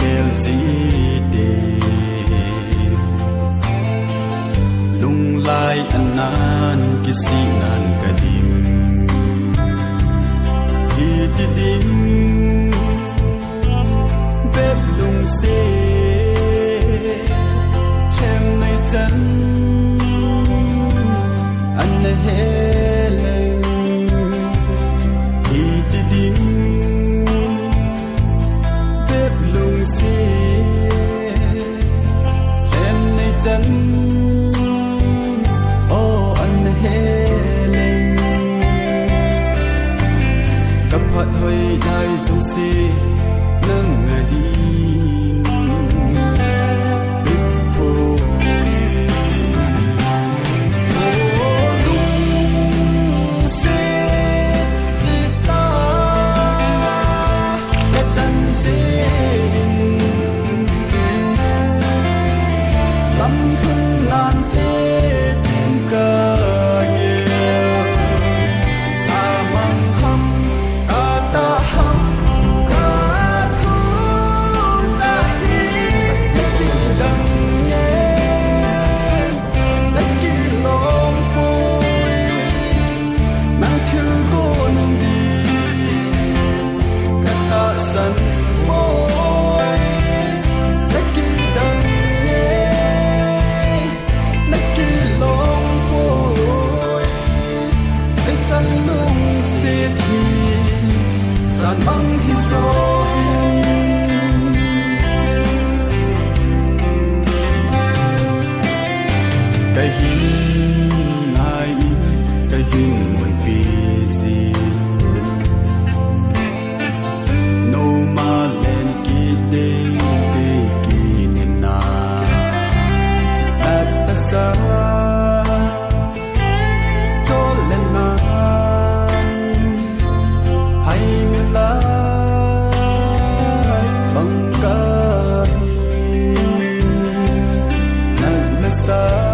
kel si de lung lai anan kisi nan kadim hi ti dim bếp lung se kem nay chân an na hele hi ti dim bếp lung se kem nay chân o an na hele cặp hạt hơi đai dòng se nâng đi cái hin ai cái hin mùi phi gì no ma lên kỳ đê cái kỳ niệm na at ta sa cho lên na hay mi la bằng cái na sa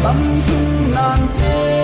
tâm hương nan thế